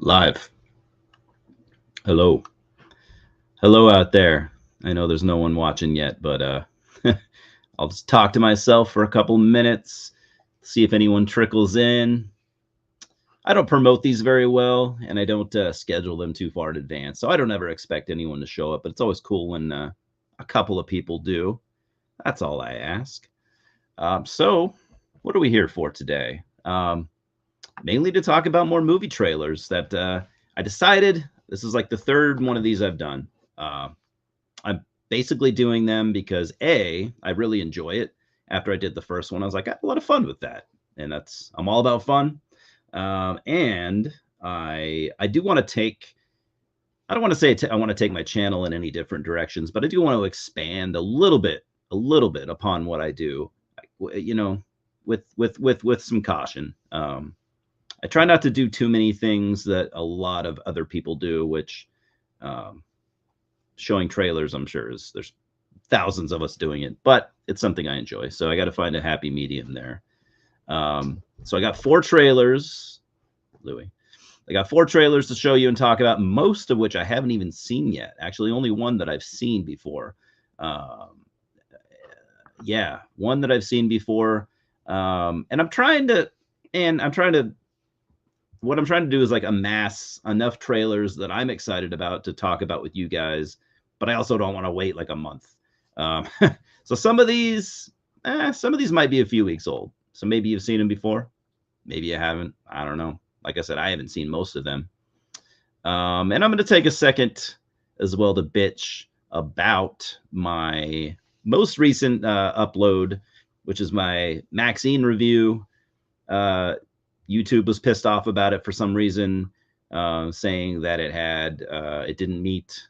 Live. Hello. Hello out there. I know there's no one watching yet, but I'll just talk to myself for a couple minutes, see if anyone trickles in. I don't promote these very well, and I don't schedule them too far in advance, so I don't ever expect anyone to show up, but it's always cool when a couple of people do. That's all I ask. So, what are we here for today? Mainly to talk about more movie trailers that I decided this is like the third one of these I've done. Uh, I'm basically doing them because I really enjoy it. After I did the first one, I was like, I had a lot of fun with that, and I'm all about fun. And I do want to take. I don't want to say I want to take my channel in any different directions, but I do want to expand a little bit upon what I do. You know, with some caution. I try not to do too many things that a lot of other people do, which um, showing trailers, I'm sure there's thousands of us doing it, but it's something I enjoy. So I got to find a happy medium there. So I got four trailers, Louis. I got four trailers to show you and talk about, most of which I haven't even seen yet. Actually, only one that I've seen before. Um, yeah, one that I've seen before. And I'm trying to, what I'm trying to do is like amass enough trailers that I'm excited about to talk about with you guys, but I also don't want to wait like a month. Um, so some of these might be a few weeks old. So maybe you've seen them before, maybe you haven't. I don't know. Like I said, I haven't seen most of them. And I'm going to take a second as well to bitch about my most recent upload, which is my Maxine review. YouTube was pissed off about it for some reason, saying that it didn't meet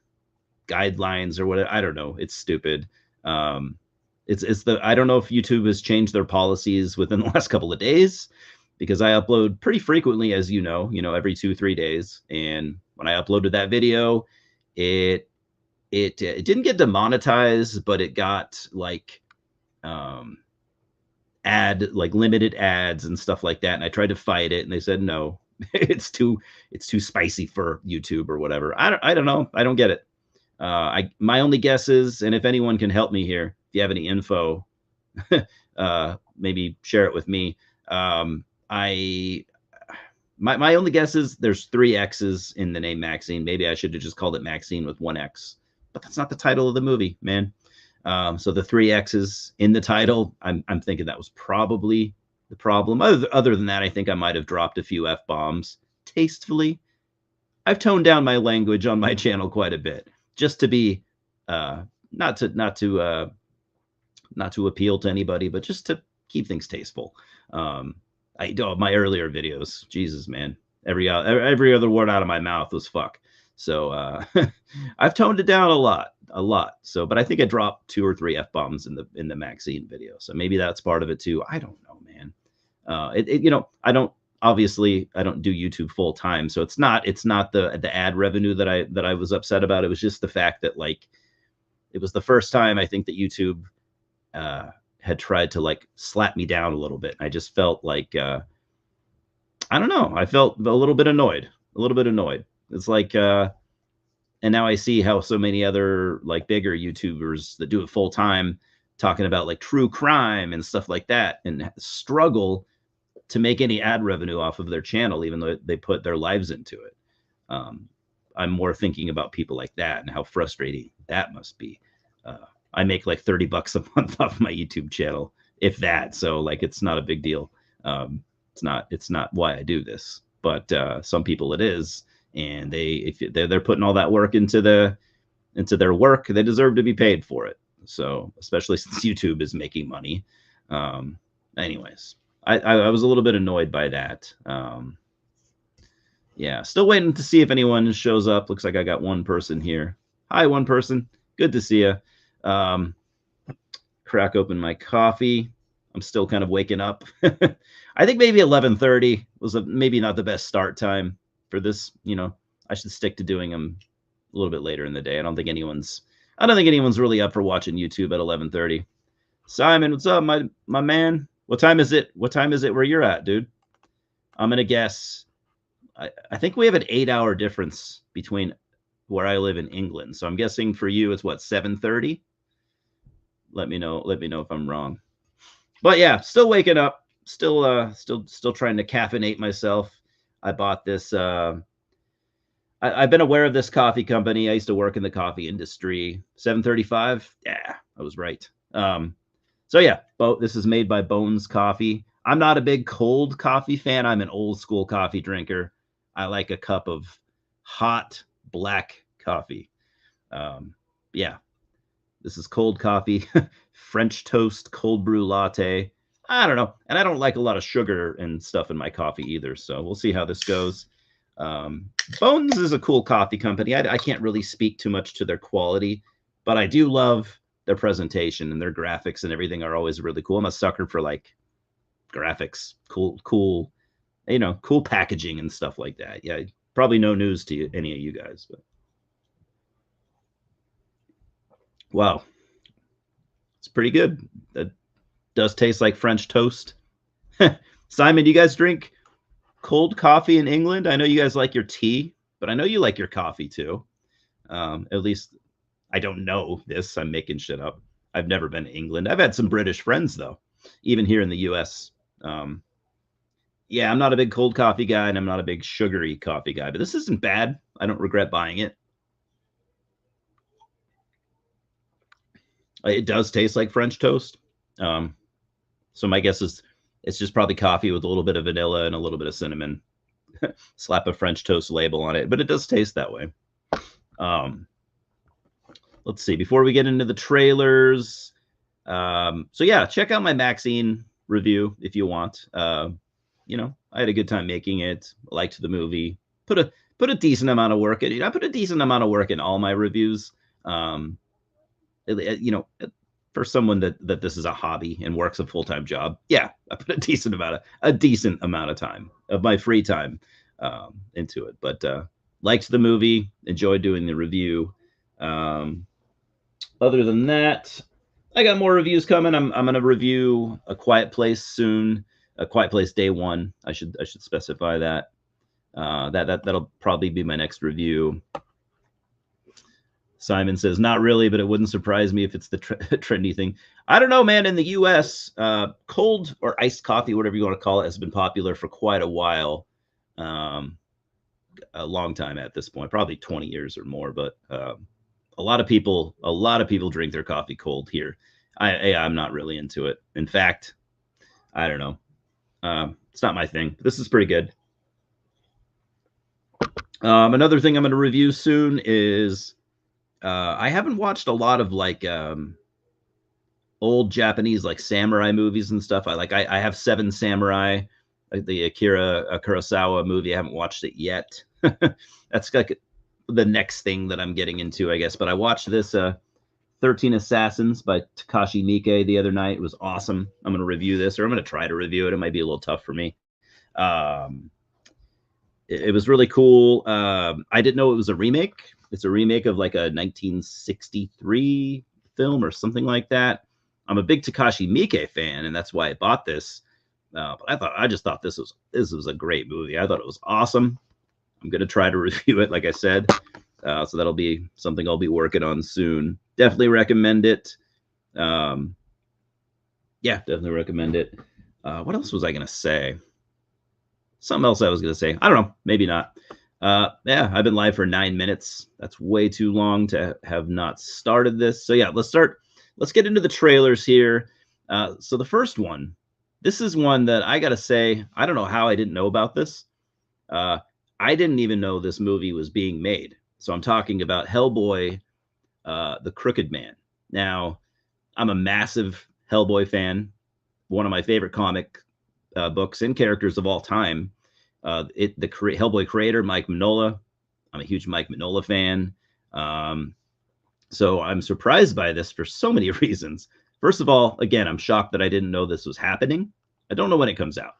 guidelines or whatever. I don't know. It's stupid. I don't know if YouTube has changed their policies within the last couple of days, because I upload pretty frequently, as every 2-3 days. And when I uploaded that video, it didn't get demonetized, but it got like limited ads and stuff like that. And I tried to fight it, and they said no, it's too spicy for YouTube or whatever. I don't know. I don't get it. My only guess is, and if anyone can help me here, if you have any info, maybe share it with me. My only guess is there's 3 X's in the name Maxine. Maybe I should have just called it Maxine with 1 X, but that's not the title of the movie, man. So the 3 X's in the title, I'm thinking that was probably the problem. Other than that, I think I might have dropped a few F-bombs tastefully. I've toned down my language on my channel quite a bit, just to be not to appeal to anybody, but just to keep things tasteful. My earlier videos, Jesus, man, every other word out of my mouth was fuck. So I've toned it down a lot. So, but I think I dropped 2 or 3 F-bombs in the Maxine video. So maybe that's part of it too. I don't know, man. I don't do YouTube full time, so it's not the ad revenue that I was upset about. It was just the fact that, like, it was the first time I think that YouTube had tried to like slap me down a little bit. I just felt like I don't know. I felt a little bit annoyed. It's like and now I see how so many other like bigger YouTubers that do it full time, talking about like true crime and stuff like that, and struggle to make any ad revenue off of their channel, even though they put their lives into it. I'm more thinking about people like that and how frustrating that must be. I make like $30 a month off my YouTube channel, if that. So like, it's not a big deal. It's not why I do this, but some people it is, and if they're putting all that work into their work, they deserve to be paid for it. So especially since YouTube is making money. Anyways, I was a little bit annoyed by that. Yeah, still waiting to see if anyone shows up. Looks like I got one person here. Hi, one person. Good to see you. Crack open my coffee. I'm still kind of waking up. I think maybe 11:30 was maybe not the best start time for this. I should stick to doing them a little bit later in the day. I don't think anyone's really up for watching YouTube at 11:30. Simon, what's up, my man? What time is it? What time is it where you're at, dude? I'm gonna guess I think we have an 8-hour difference between where I live in England. So I'm guessing for you it's what, 7:30? Let me know. Let me know if I'm wrong. But yeah, still waking up, still trying to caffeinate myself. I bought this. I've been aware of this coffee company. I used to work in the coffee industry. 735. Yeah, I was right. So yeah, this is made by Bones Coffee. I'm not a big cold coffee fan. I'm an old school coffee drinker. I like a cup of hot black coffee. Yeah, this is cold coffee, French toast, cold brew latte. I don't know. And I don't like a lot of sugar and stuff in my coffee either. So we'll see how this goes. Um, Bones is a cool coffee company. I can't really speak too much to their quality, but I do love their presentation, and their graphics and everything are always really cool. I'm a sucker for like graphics, cool, cool packaging and stuff like that. Yeah, probably no news to any of you guys, but wow, it's pretty good. It does taste like French toast. Simon, do you guys drink cold coffee in England? I know you guys like your tea, but I know you like your coffee too. At least I don't know this. I'm making shit up. I've never been to England. I've had some British friends though, even here in the U.S. Yeah, I'm not a big cold coffee guy, and I'm not a big sugary coffee guy, but this isn't bad. I don't regret buying it. It does taste like French toast. So my guess is it's just probably coffee with a little bit of vanilla and a little bit of cinnamon. Slap a French toast label on it, but it does taste that way. Let's see. Before we get into the trailers, so yeah, check out my Maxine review if you want. I had a good time making it. Liked the movie. Put a decent amount of work in it. I put a decent amount of work in all my reviews. For someone that this is a hobby and works a full-time job, yeah, I put a decent amount of time of my free time into it. But liked the movie, enjoyed doing the review. Other than that, I got more reviews coming. I'm gonna review A Quiet Place soon. A Quiet Place Day One. I should specify that. That'll probably be my next review. Simon says, not really, but it wouldn't surprise me if it's the trendy thing. I don't know, man. In the U.S., cold or iced coffee, whatever you want to call it, has been popular for quite a while. A long time at this point, probably 20 years or more. But a lot of people drink their coffee cold here. I'm not really into it. In fact, I don't know. It's not my thing. This is pretty good. Another thing I'm going to review soon is I haven't watched a lot of like old Japanese like samurai movies and stuff. I have Seven Samurai, the Akira Kurosawa movie. I haven't watched it yet. That's like the next thing that I'm getting into, I guess. But I watched this 13 Assassins by Takashi Miike the other night. It was awesome. I'm going to review this, or I'm going to try to review it. It might be a little tough for me. It was really cool. I didn't know it was a remake. It's a remake of like a 1963 film or something like that. I'm a big Takashi Miike fan, and that's why I bought this. But I just thought this was a great movie. I thought it was awesome. I'm gonna try to review it, like I said. So that'll be something I'll be working on soon. Definitely recommend it. Yeah, definitely recommend it. What else was I gonna say? Something else I was gonna say. I don't know. Maybe not. Yeah, I've been live for 9 minutes. That's way too long to have not started this. So yeah, let's get into the trailers here. So the first one, this is one that I gotta say, I don't know how I didn't know about this. I didn't even know this movie was being made. So I'm talking about Hellboy, The Crooked Man. Now, I'm a massive Hellboy fan. One of my favorite comic books and characters of all time. Hellboy creator Mike Mignola. I'm a huge Mike Mignola fan. So I'm surprised by this for so many reasons. First of all, again, I'm shocked that I didn't know this was happening. I don't know when it comes out,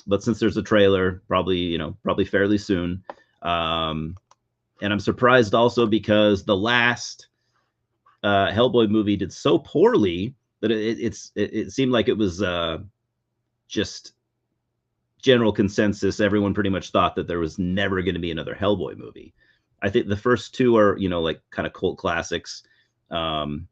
but since there's a trailer, probably fairly soon. And I'm surprised also because the last Hellboy movie did so poorly that it seemed like it was just general consensus, everyone pretty much thought that there was never going to be another Hellboy movie. I think the first two are, like kind of cult classics. And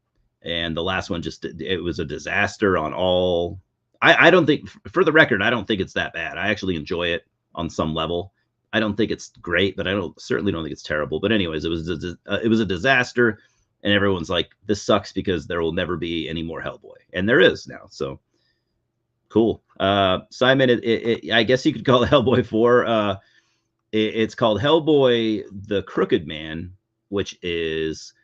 the last one it was a disaster on all. I don't think, for the record, I don't think it's that bad. I actually enjoy it on some level. I don't think it's great, but certainly don't think it's terrible. But anyways, it was a disaster, and everyone's like, this sucks because there will never be any more Hellboy, and there is now. So cool. Simon, I guess you could call it Hellboy 4. It's called Hellboy: The Crooked Man, which is,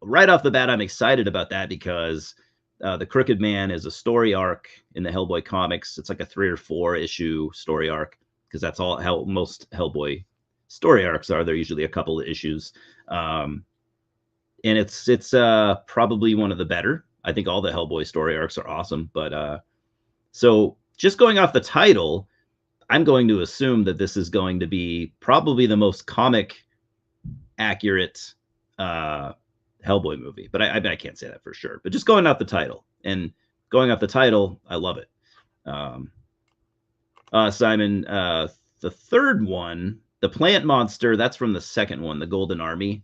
right off the bat, I'm excited about that because The Crooked Man is a story arc in the Hellboy comics. It's like a 3 or 4 issue story arc, because that's all how most Hellboy story arcs are. They're usually a couple of issues. And it's probably one of the better. I think all the Hellboy story arcs are awesome. But so just going off the title, I'm going to assume that this is going to be probably the most comic accurate Hellboy movie. But I can't say that for sure. But just going off the title, I love it. Simon, the third one, the Plant Monster, that's from the second one, the Golden Army.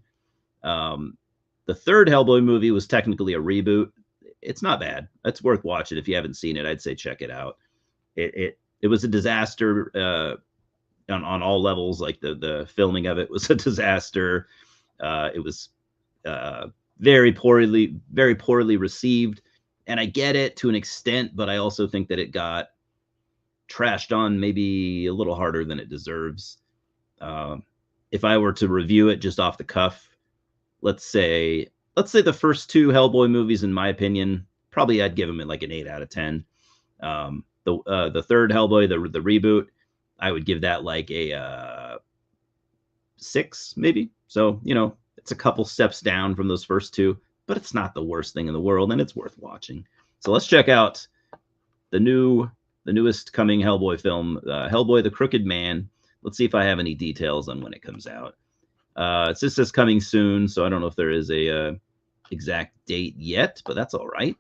The third Hellboy movie was technically a reboot. It's not bad. It's worth watching. If you haven't seen it, I'd say check it out. It was a disaster on all levels. Like the filming of it was a disaster. It was very poorly received, and I get it to an extent, but I also think that it got trashed on maybe a little harder than it deserves. If I were to review it just off the cuff, let's say the first 2 Hellboy movies, in my opinion, probably I'd give them like an 8 out of 10. The third Hellboy, the reboot, I would give that like a 6 maybe. So it's a couple steps down from those first 2, but it's not the worst thing in the world, and it's worth watching. So let's check out the newest coming Hellboy film, Hellboy: The Crooked Man. Let's see if I have any details on when it comes out. It just says coming soon, so I don't know if there is a exact date yet, but that's all right.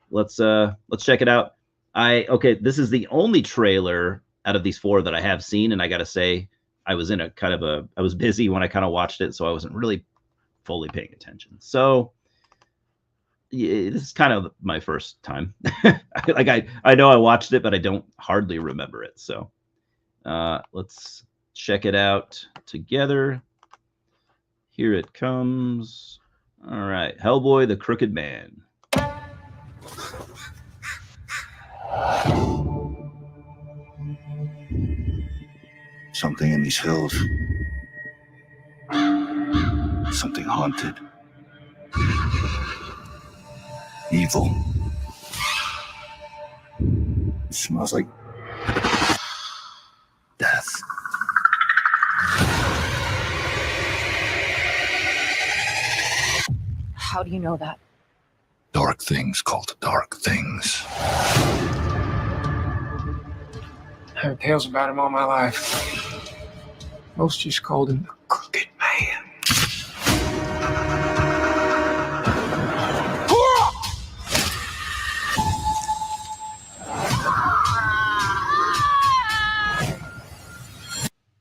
Let's check it out. This is the only trailer out of these 4 that I have seen, and I gotta say, I was I was busy when I kind of watched it, so I wasn't really fully paying attention. So yeah, this is kind of my first time. I know I watched it, but I don't hardly remember it. So let's check it out together. Here it comes. All right, Hellboy: The Crooked Man. Something in these hills. Something haunted. Evil. It smells like death. How do you know that? Dark things called dark things. I heard tales about him all my life. Most just called him the Crooked Man.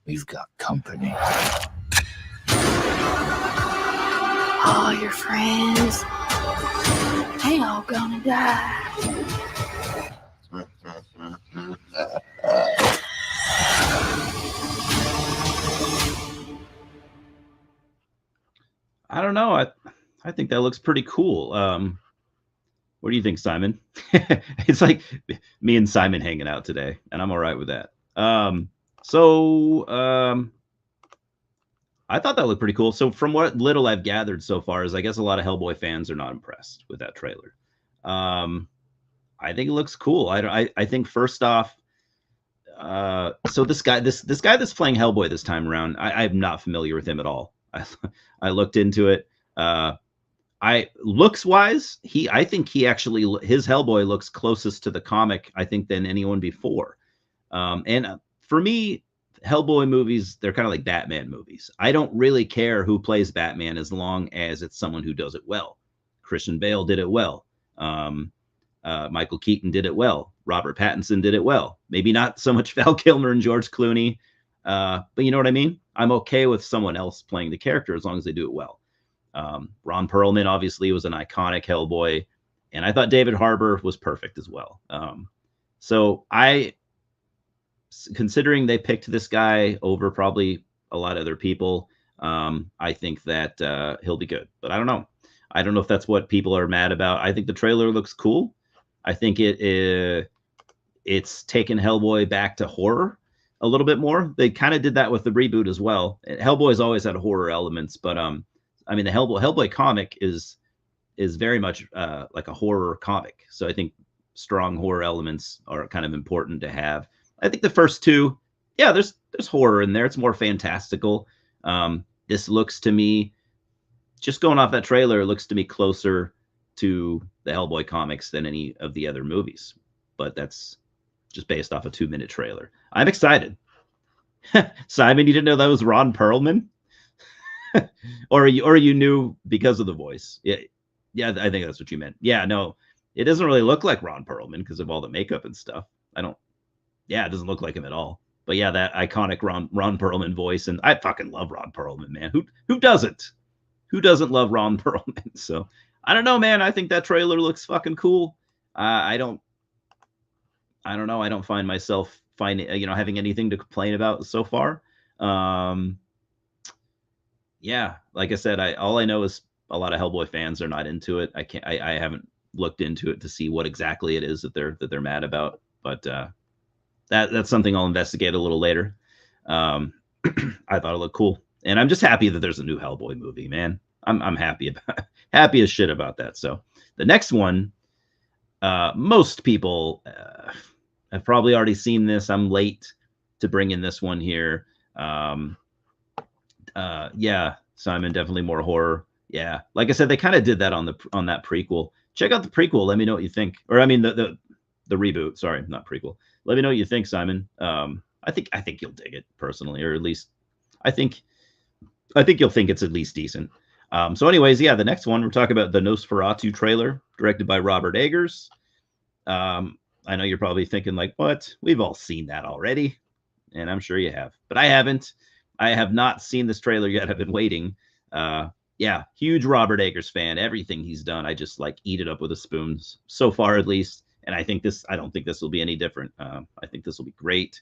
We've got company. All your friends, they all gonna die. I don't know. I think that looks pretty cool. What do you think, Simon? It's like me and Simon hanging out today, and I'm all right with that. I thought that looked pretty cool. So from what little I've gathered so far is I guess a lot of Hellboy fans are not impressed with that trailer. I think it looks cool. I think first off, so this guy that's playing Hellboy this time around, I'm not familiar with him at all. I looked into it. Looks wise, I think his Hellboy looks closest to the comic, I think, than anyone before. And for me, Hellboy movies, they're kind of like Batman movies. I don't really care who plays Batman as long as it's someone who does it well. Christian Bale did it well. Michael Keaton did it well. Robert Pattinson did it well. Maybe not so much Val Kilmer and George Clooney, but you know what I mean? I'm okay with someone else playing the character as long as they do it well. Ron Perlman obviously was an iconic Hellboy, and I thought David Harbour was perfect as well. So considering they picked this guy over probably a lot of other people, I think that he'll be good. But I don't know. I don't know if that's what people are mad about. I think the trailer looks cool. I think it's taken Hellboy back to horror a little bit more. They kind of did that with the reboot as well. Hellboy's always had horror elements, but I mean the Hellboy comic is very much like a horror comic. So I think strong horror elements are kind of important to have. I think the first two, yeah, there's horror in there. It's more fantastical. This looks to me, just going off that trailer, it looks to me closer to the Hellboy comics than any of the other movies. But that's just based off a 2-minute trailer. I'm excited. Simon, you didn't know that was Ron Perlman? or you knew because of the voice? Yeah, I think that's what you meant. Yeah, no, it doesn't really look like Ron Perlman because of all the makeup and stuff. Yeah, it doesn't look like him at all. But yeah, that iconic Ron Perlman voice, and I fucking love Ron Perlman, man. Who doesn't? Who doesn't love Ron Perlman? So I don't know, man. I think that trailer looks fucking cool. I don't know. I don't find myself having anything to complain about so far. Yeah, like I said, all I know is a lot of Hellboy fans are not into it. I haven't looked into it to see what exactly it is that they're mad about, but that's something I'll investigate a little later. I thought it looked cool, and I'm just happy that there's a new Hellboy movie, man. I'm happy as shit about that. So the next one, most people have probably already seen this. I'm late to bring in this one here. Yeah, Simon, definitely more horror. Yeah, like I said, they kind of did that on that prequel. Check out the prequel. Let me know what you think. Or I mean the reboot. Sorry, not prequel. Let me know what you think, Simon. I think you'll dig it personally, or at least I think you'll think it's at least decent. So anyways, yeah, the next one, we're talking about the Nosferatu trailer, directed by Robert Eggers. I know you're probably thinking like, what? We've all seen that already. And I'm sure you have, but I haven't. I have not seen this trailer yet. I've been waiting. Yeah, huge Robert Eggers fan. Everything he's done, I just like eat it up with a spoon so far, at least. And I don't think this will be any different. I think this will be great.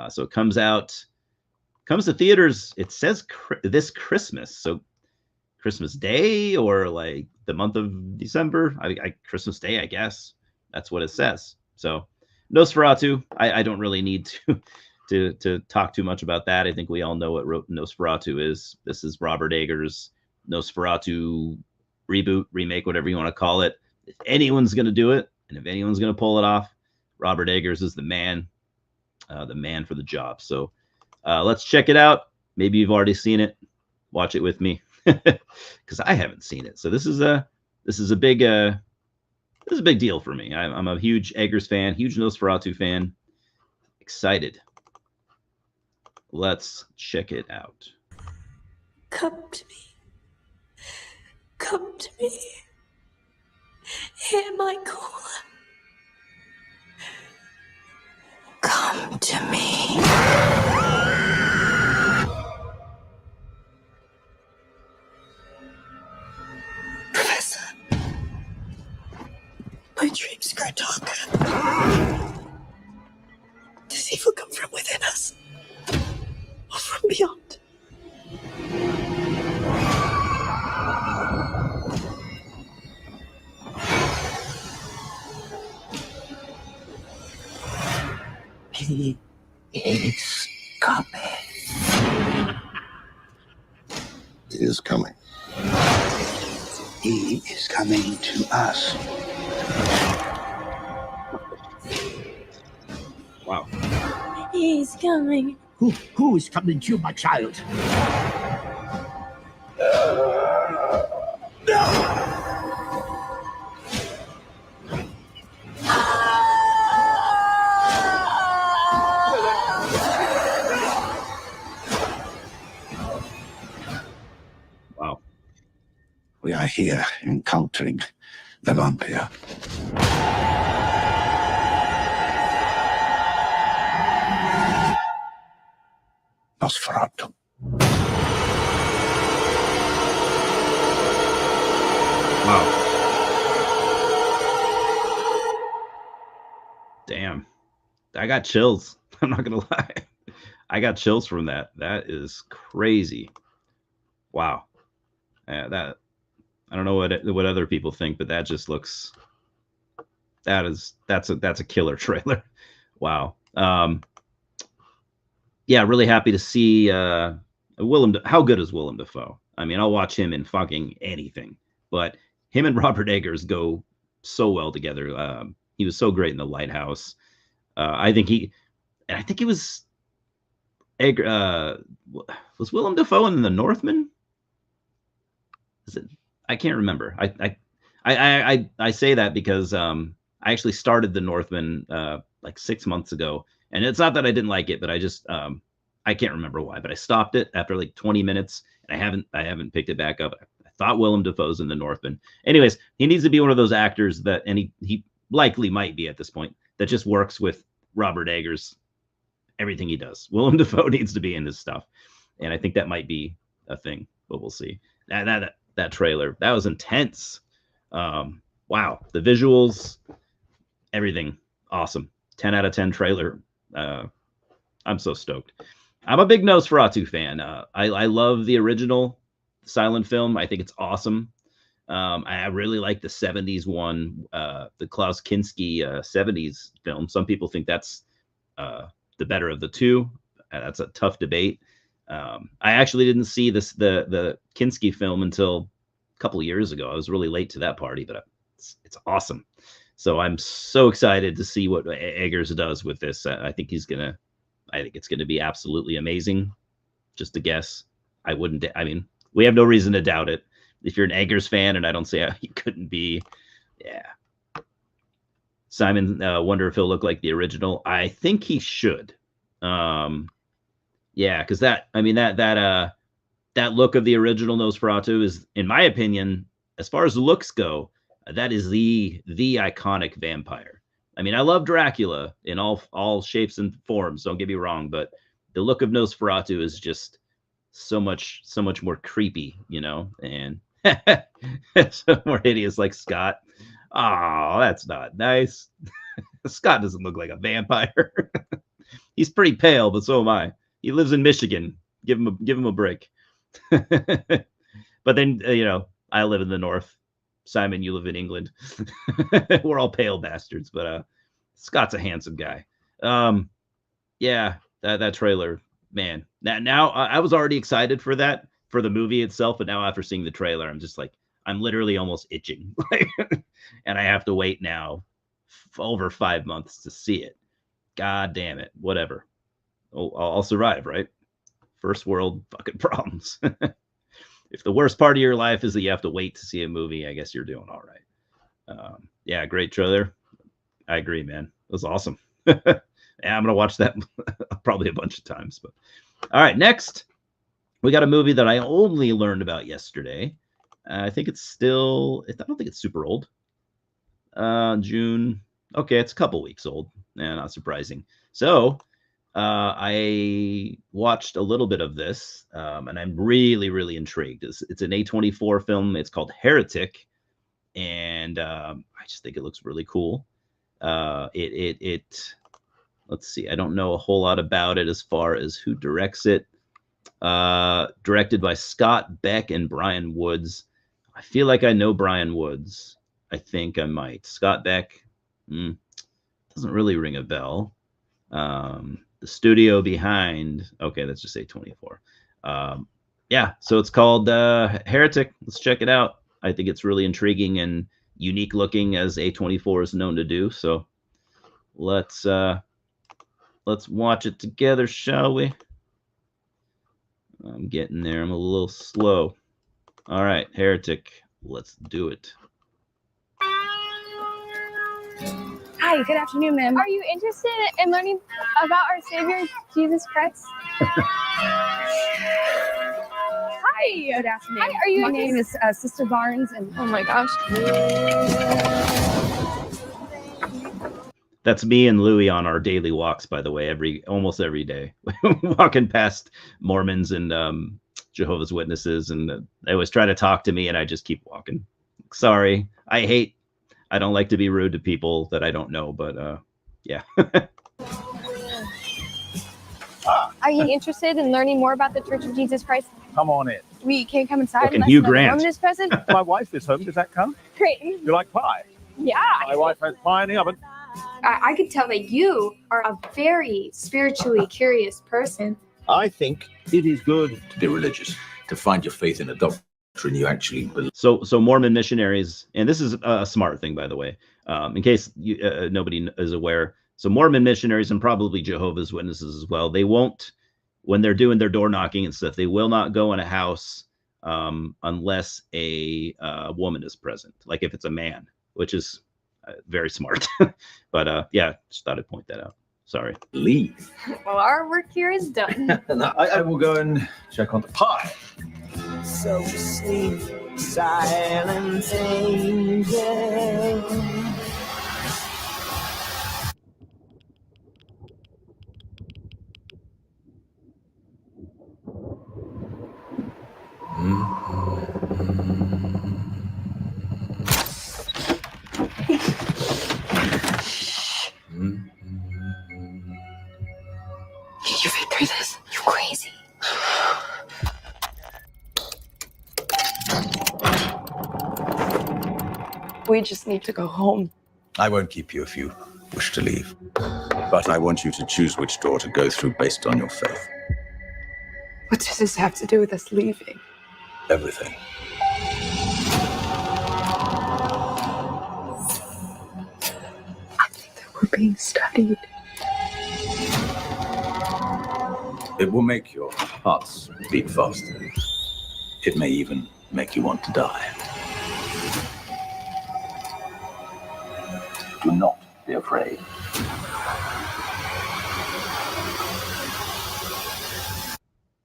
So it comes to theaters. It says this Christmas. So Christmas Day or like the month of December. Christmas Day, I guess. That's what it says. So Nosferatu. I don't really need to talk too much about that. I think we all know what Nosferatu is. This is Robert Eggers' Nosferatu reboot, remake, whatever you want to call it. If anyone's going to do it, and if anyone's going to pull it off, Robert Eggers is the man for the job. So let's check it out. Maybe you've already seen it. Watch it with me because I haven't seen it. So this is a big deal for me. I'm a huge Eggers fan, huge Nosferatu fan. Excited. Let's check it out. Come to me. Come to me. Hear my call. Come to me. Professor, my dreams grow darker. Does evil come from within us or from beyond? He is coming. He is coming. He is coming to us. Wow. He's coming. Who is coming to you, my child? Wow. We are here encountering The vampire. Nosferatu. Wow. Damn. I got chills. I'm not going to lie. I got chills from that. That is crazy. Wow. That I don't know what other people think, but that just looks that's a killer trailer. Wow. Yeah, really happy to see Willem. How good is Willem Dafoe? I mean, I'll watch him in fucking anything, but him and Robert Eggers go so well together. He was so great in The Lighthouse. I think he was was Willem Dafoe in The Northman? Is it? I can't remember. I say that because I actually started The Northman like 6 months ago, and it's not that I didn't like it, but I just I can't remember why. But I stopped it after like 20 minutes, and I haven't picked it back up. I thought Willem Dafoe's in The Northman. Anyways, he needs to be one of those actors that, and he likely might be at this point, that just works with Robert Eggers. Everything he does, Willem Dafoe needs to be in this stuff, and I think that might be a thing, but we'll see. That trailer, that was intense. Wow, the visuals, everything, awesome. 10 out of 10 trailer. I'm so stoked. I'm a big Nosferatu fan. I love the original silent film. I think it's awesome. I really like the 70s one, the Klaus Kinski 70s film. Some people think that's the better of the two. That's a tough debate. I actually didn't see the Kinski film until a couple of years ago. I was really late to that party, but it's awesome. So I'm so excited to see what Eggers does with this. I think it's gonna be absolutely amazing. Just a guess. I mean, we have no reason to doubt it. If you're an Eggers fan, and I don't see how you couldn't be, yeah. Simon, wonder if he'll look like the original. I think he should. Yeah, because that look of the original Nosferatu is, in my opinion, as far as looks go, that is the iconic vampire. I mean, I love Dracula in all shapes and forms. Don't get me wrong, but the look of Nosferatu is just so much more creepy, you know, and so more hideous, like Scott. Oh, that's not nice. Scott doesn't look like a vampire. He's pretty pale, but so am I. He lives in Michigan. Give him a break. But then I live in the north. Simon, you live in England. We're all pale bastards, but Scott's a handsome guy. Yeah, that trailer, man. Now I was already excited for the movie itself, but now after seeing the trailer, I'm just like, I'm literally almost itching. And I have to wait now over 5 months to see it. God damn it. Whatever. I'll survive, right? First world fucking problems. If the worst part of your life is that you have to wait to see a movie, I guess you're doing all right. Yeah, great trailer. I agree, man. It was awesome. Yeah, I'm going to watch that probably a bunch of times. But all right, next, we got a movie that I only learned about yesterday. I think I don't think it's super old. June. Okay, it's a couple weeks old. Yeah, not surprising. So I watched a little bit of this, and I'm really, really intrigued. It's an A24 film. It's called Heretic, and I just think it looks really cool. Let's see. I don't know a whole lot about it as far as who directs it. Directed by Scott Beck and Brian Woods. I feel like I know Brian Woods. I think I might. Scott Beck doesn't really ring a bell. The studio behind, okay, let's just say 24. Yeah, so it's called Heretic. Let's check it out. I think it's really intriguing and unique looking, as A24 is known to do. So let's watch it together, shall we? I'm getting there. I'm a little slow. All right, Heretic. Let's do it. Hi, good afternoon, ma'am. Are you interested in learning about our Savior, Jesus Christ? Hi, Hi. Good afternoon. Hi, are you? My name is Sister Barnes, and oh my gosh. That's me and Louie on our daily walks, by the way, almost every day, walking past Mormons and Jehovah's Witnesses, and they always try to talk to me, and I just keep walking. Sorry, I don't like to be rude to people that I don't know, but yeah. Are you interested in learning more about the Church of Jesus Christ? Come on in. We can't come inside Fucking unless Hugh another Grant. woman is present. My wife is home. Does that count? Great. You like pie? Yeah. My wife has pie in the oven. I could tell that you are a very spiritually curious person. I think it is good to be religious, to find your faith in a doctrine you actually believe. So Mormon missionaries, and this is a smart thing, by the way, in case nobody is aware. So Mormon missionaries and probably Jehovah's Witnesses as well, they won't, when they're doing their door knocking and stuff, they will not go in a house unless a woman is present, like if it's a man, which is very smart. But yeah, just thought I'd point that out. Sorry. Leave. Well, our work here is done. I will go and check on the pie. So sleep, silent angel. Can you fit through this? You're crazy. We just need to go home. I won't keep you if you wish to leave. But I want you to choose which door to go through based on your faith. What does this have to do with us leaving? Everything. I think that we're being studied. It will make your hearts beat faster. It may even make you want to die. Do not be afraid.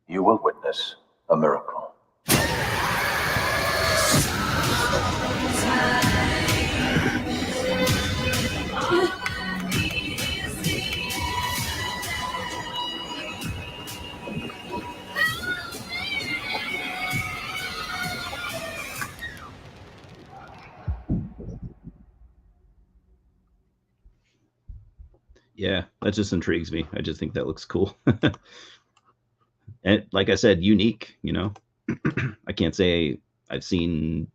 You will witness a miracle. Yeah, that just intrigues me. I just think that looks cool. And like I said, unique, you know. I can't say I've seen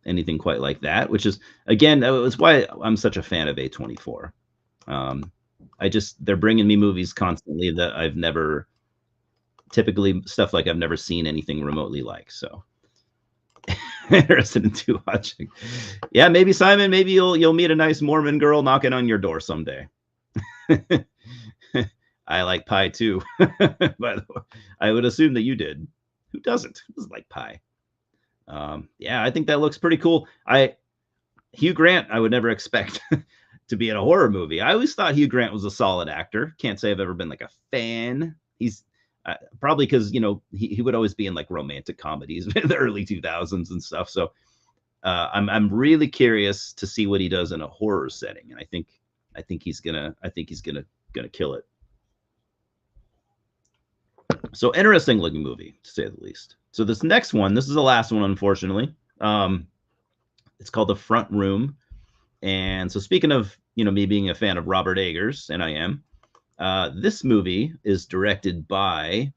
anything quite like that, which is, again, that was why I'm such a fan of A24. They're bringing me movies constantly that I've never, typically stuff like I've never seen anything remotely like. So interested in watching. Yeah, maybe Simon, maybe you'll meet a nice Mormon girl knocking on your door someday. I like pie too. By the way, I would assume that you did. Who doesn't? Who doesn't like pie? Yeah, I think that looks pretty cool. Hugh Grant, I would never expect to be in a horror movie. I always thought Hugh Grant was a solid actor. Can't say I've ever been like a fan. He's probably because, you know, he would always be in like romantic comedies in the early 2000s and stuff. So I'm really curious to see what he does in a horror setting, and I think he's gonna kill it. So interesting looking movie, to say the least. So this next one, this is the last one, unfortunately. It's called The Front Room. And so speaking of, you know, me being a fan of Robert Eggers, and I am, this movie is directed by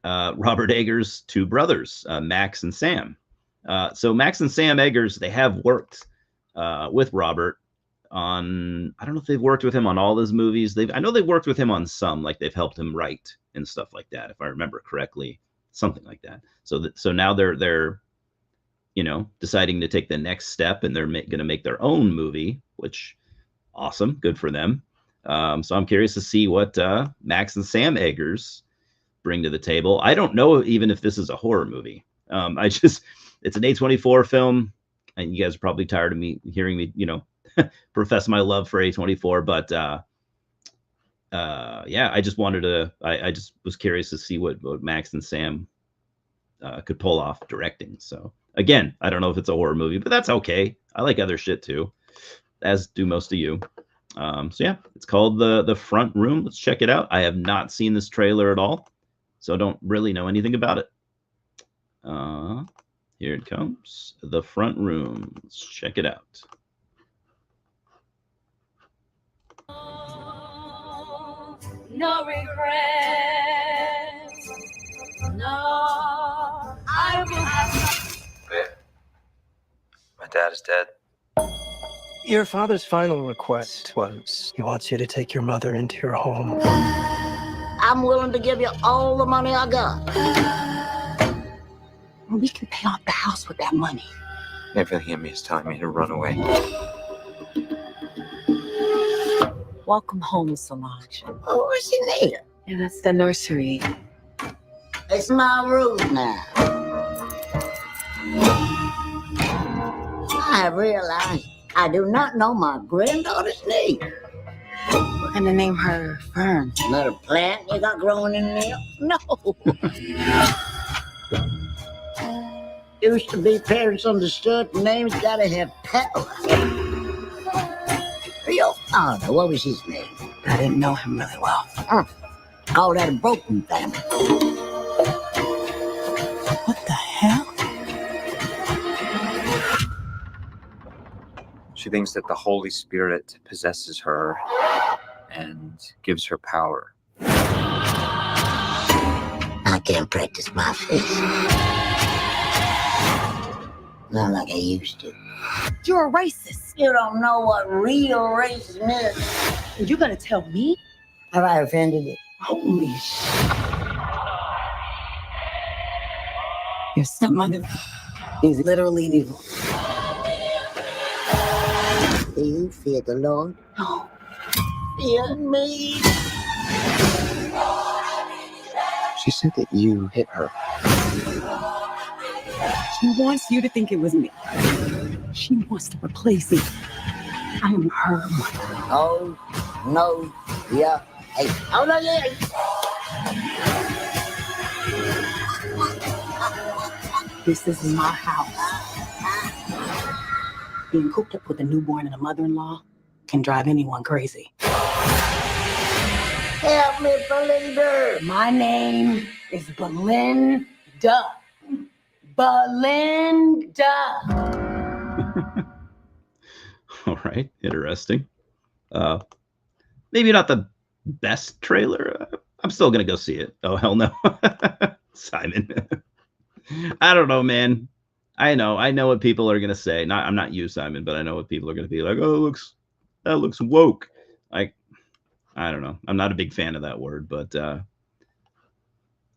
Robert Eggers' two brothers, Max and Sam. So Max and Sam Eggers, they have worked with Robert on, I don't know if they've worked with him on all his movies. I know they've worked with him on some, like they've helped him write and stuff like that, if I remember correctly, something like that. So now they're you know, deciding to take the next step, and they're going to make their own movie, which awesome, good for them. So I'm curious to see what Max and Sam Eggers bring to the table. I don't know even if this is a horror movie. It's an A24 film, and you guys are probably tired of me hearing me, you know, profess my love for A24, but yeah, I just wanted to, I just was curious to see what Max and Sam could pull off directing. So again, I don't know if it's a horror movie, but that's okay. I like other shit too, as do most of you. So yeah, it's called the Front Room. Let's check it out. I have not seen this trailer at all, so I don't really know anything about it. Here it comes. The Front Room. Let's check it out. No regrets. No, I will have. My dad is dead. Your father's final request was he wants you to take your mother into your home. I'm willing to give you all the money I got. We can pay off the house with that money. Everything in me is telling me to run away. Welcome home, Solange. Oh, what's in there? Yeah, that's the nursery. It's my room now. I have realized I do not know my granddaughter's name. We're gonna name her Fern. Another plant you got growing in there? No. Used to be parents understood names gotta have power. Your father, what was his name? I didn't know him really well. Call that a broken family. What the hell? She thinks that the Holy Spirit possesses her and gives her power. I can't practice my face. Not like I used to. You're a racist. You don't know what real racism is. You're gonna tell me? Have I offended you? Holy shit. Your stepmother is literally evil. Do you fear the Lord? No. Fear me. She said that you hit her. She wants you to think it was me. She wants to replace me. I am her mother. Oh, no, yeah. Hey, oh, no, yeah. This is my house. Being cooped up with a newborn and a mother-in-law can drive anyone crazy. Help me, Belinda. My name is Belinda. Belinda. All right, interesting. Maybe not the best trailer. I'm still gonna go see it. Oh hell no, Simon. I don't know, man. I know what people are gonna say. I'm not you, Simon, but I know what people are gonna be like. Oh, that looks woke. Like, I don't know. I'm not a big fan of that word, but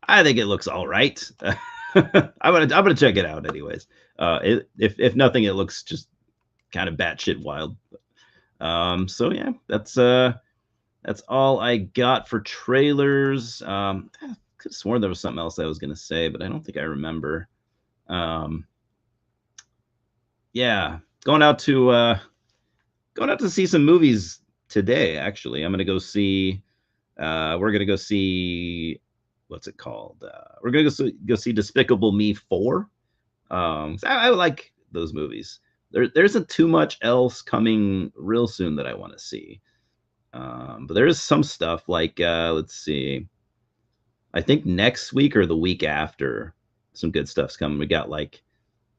I think it looks all right. I'm gonna check it out anyways. If nothing, it looks just kind of batshit wild. So yeah, that's all I got for trailers. I could have sworn there was something else I was gonna say, but I don't think I remember. Yeah, going out to see some movies today. Actually, I'm gonna go see. We're gonna go see. What's it called? We're gonna go see Despicable Me 4. I like those movies. There isn't too much else coming real soon that I want to see. But there is some stuff like let's see. I think next week or the week after, some good stuff's coming. We got like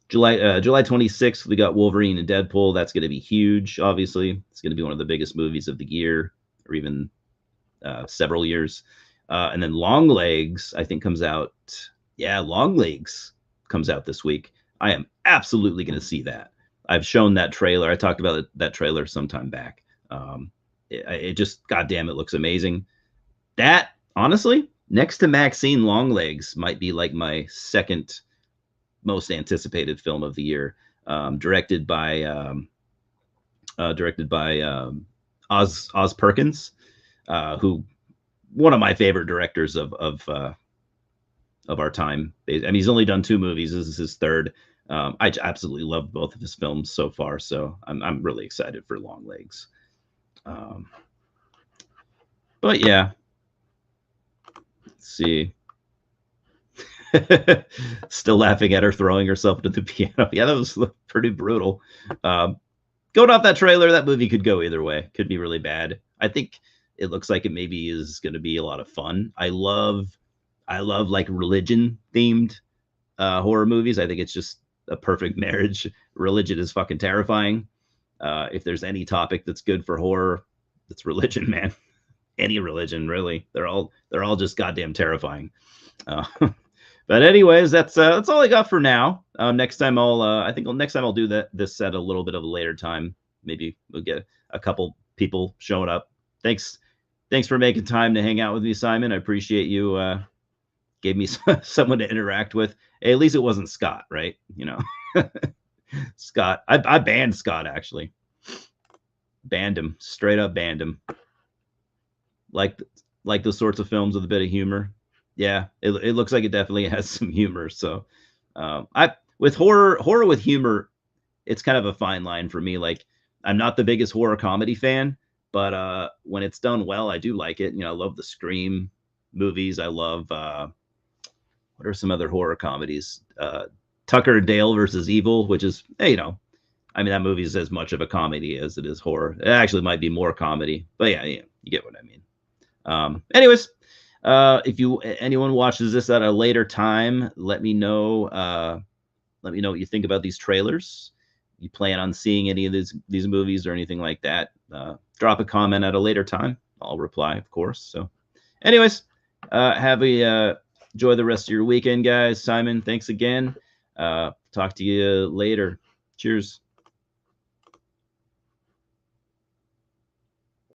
July 26th. We got Wolverine and Deadpool. That's going to be huge. Obviously, it's going to be one of the biggest movies of the year, or even several years. And then Longlegs, I think, comes out. Yeah, Longlegs comes out this week. I am absolutely going to see that. I've shown that trailer. I talked about that trailer sometime back. It just, goddamn, it looks amazing. That, honestly, next to Maxine, Longlegs might be like my second most anticipated film of the year. Directed by Oz Perkins, who one of my favorite directors of our time. I mean, he's only done 2 movies. This is his third. I absolutely love both of his films so far, so I'm really excited for Longlegs. But yeah, let's see. Still laughing at her throwing herself into the piano. Yeah, that was pretty brutal. Going off that trailer, that movie could go either way. Could be really bad. I think it looks like it maybe is going to be a lot of fun. I love like religion themed horror movies. I think it's just a perfect marriage. Religion is fucking terrifying. If there's any topic that's good for horror, it's religion, man. Any religion, really. They're all just goddamn terrifying. But anyways, that's all I got for now. Next time I think next time I'll do this at a little bit of a later time. Maybe we'll get a couple people showing up. Thanks for making time to hang out with me, Simon. I appreciate you. Gave me someone to interact with. Hey, at least it wasn't Scott, right? You know, Scott. I banned Scott, actually. Banned him, straight up banned him. Like those sorts of films with a bit of humor. Yeah, it looks like it definitely has some humor. So, with horror with humor, it's kind of a fine line for me. Like, I'm not the biggest horror comedy fan, but when it's done well, I do like it. You know, I love the Scream movies. I love what are some other horror comedies? Tucker and Dale versus Evil, which is, you know, I mean, that movie is as much of a comedy as it is horror. It actually might be more comedy, but yeah, you get what I mean. Anyways, if anyone watches this at a later time, let me know. Let me know what you think about these trailers. You plan on seeing any of these movies or anything like that? Drop a comment at a later time. I'll reply, of course. So, anyways, enjoy the rest of your weekend, guys. Simon, thanks again. Talk to you later. Cheers.